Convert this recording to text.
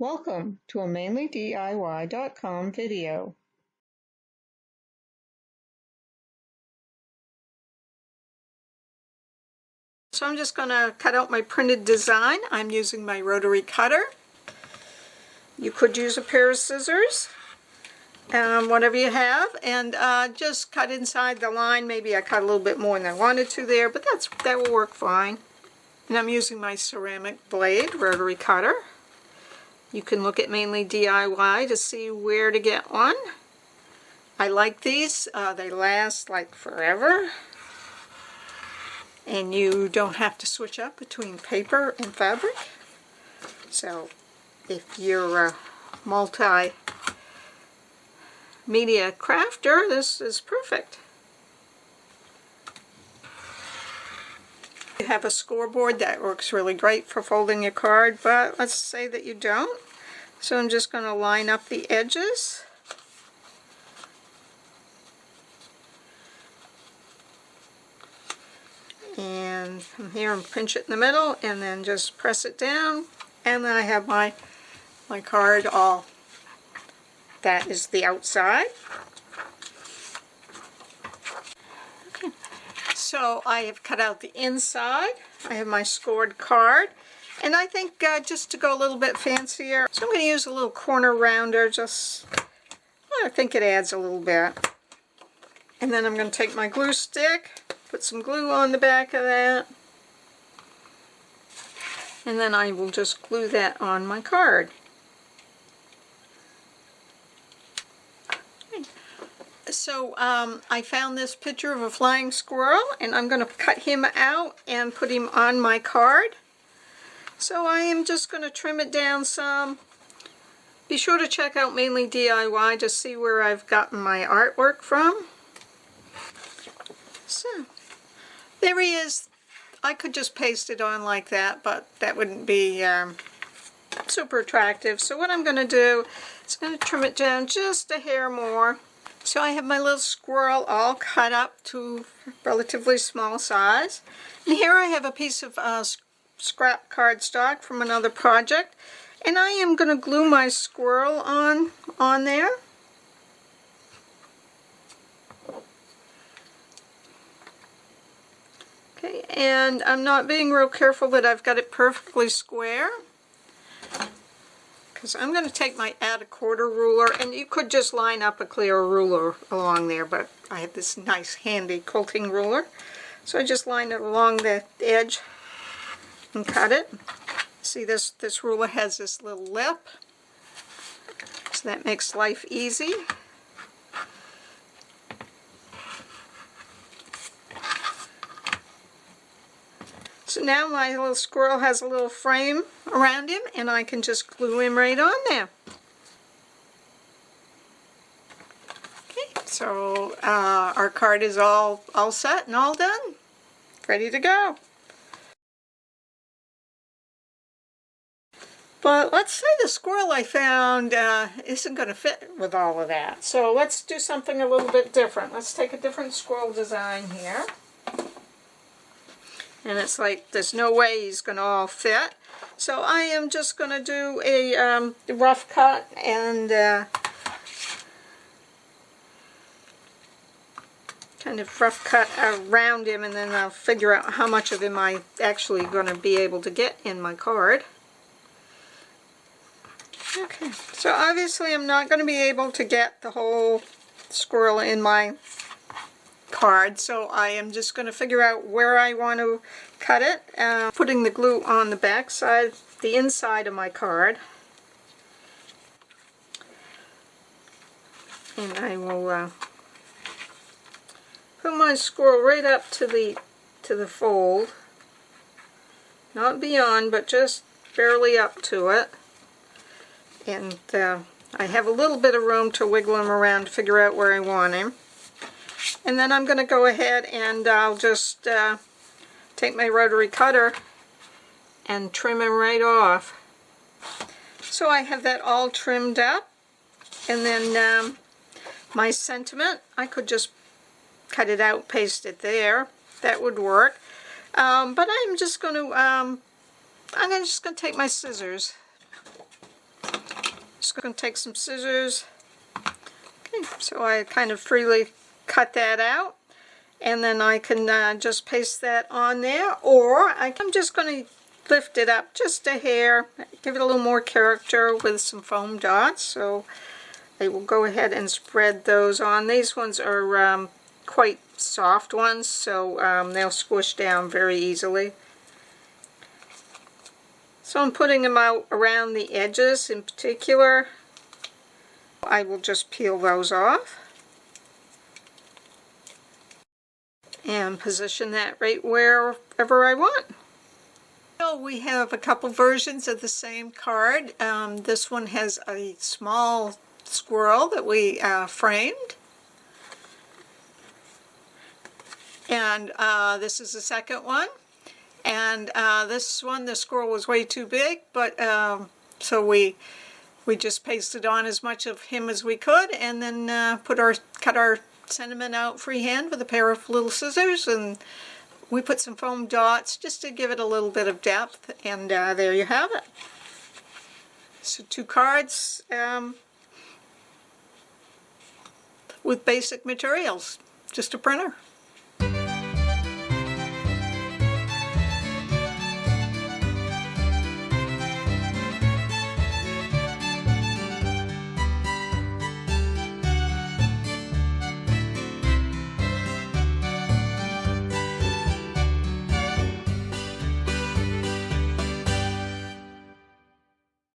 Welcome to a MainlyDIY.com video. So I'm just going to cut out my printed design. I'm using my rotary cutter. You could use a pair of scissors, whatever you have, and just cut inside the line. Maybe I cut a little bit more than I wanted to there, but that will work fine. And I'm using my ceramic blade rotary cutter. You can look at Mainly DIY to see where to get one. I like these. They last like forever. And you don't have to switch up between paper and fabric. So if you're a multi-media crafter, this is perfect. You have a scoreboard that works really great for folding your card, but let's say that you don't. So I'm just going to line up the edges. And from here and pinch it in the middle and then just press it down, and then I have my card all. That is the outside. Okay. So I have cut out the inside. I have my scored card, and I think just to go a little bit fancier, so I'm going to use a little corner rounder. I think it adds a little bit. And then I'm going to take my glue stick, put some glue on the back of that, and then I will just glue that on my card. So I found this picture of a flying squirrel, and I'm going to cut him out and put him on my card. So I am just going to trim it down some. Be sure to check out Mainly DIY to see where I've gotten my artwork from. So there he is. I could just paste it on like that, but that wouldn't be super attractive. So what I'm going to do is I'm going to trim it down just a hair more. So I have my little squirrel all cut up to relatively small size. And here I have a piece of scrap cardstock from another project. And I am going to glue my squirrel on there. Okay, and I'm not being real careful that I've got it perfectly square, because I'm going to take my add a quarter ruler, and you could just line up a clear ruler along there, but I have this nice handy quilting ruler. So I just line it along the edge and cut it. See, this ruler has this little lip, so that makes life easy. So now my little squirrel has a little frame around him, and I can just glue him right on there. Okay, so our card is all set and all done. Ready to go. But let's say the squirrel I found isn't going to fit with all of that. So let's do something a little bit different. Let's take a different squirrel design here. And it's like there's no way he's going to all fit. So I am just going to do a rough cut and kind of rough cut around him, and then I'll figure out how much of him I'm actually going to be able to get in my card. Okay, so obviously I'm not going to be able to get the whole squirrel in my card, so I am just going to figure out where I want to cut it, putting the glue on the back side, the inside of my card, and I will put my squirrel right up to the fold, not beyond, but just barely up to it, and I have a little bit of room to wiggle him around to figure out where I want him. And then I'm going to go ahead and I'll just take my rotary cutter and trim him right off. So I have that all trimmed up, and then my sentiment, I could just cut it out, paste it there. That would work. But I'm just going to take my scissors Just going to take some scissors. Okay, so I kind of freely cut that out. And then I can just paste that on there, or I'm just going to lift it up just a hair, give it a little more character with some foam dots. So I will go ahead and spread those on. These ones are quite soft ones, so they'll squish down very easily. So I'm putting them out around the edges in particular. I will just peel those off and position that right wherever I want. So we have a couple versions of the same card. This one has a small squirrel that we framed. And this is the second one. And this one, the squirrel was way too big, but so we just pasted on as much of him as we could, and then cut our sentiment out freehand with a pair of little scissors, and we put some foam dots just to give it a little bit of depth, and there you have it. So 2 cards with basic materials, just a printer.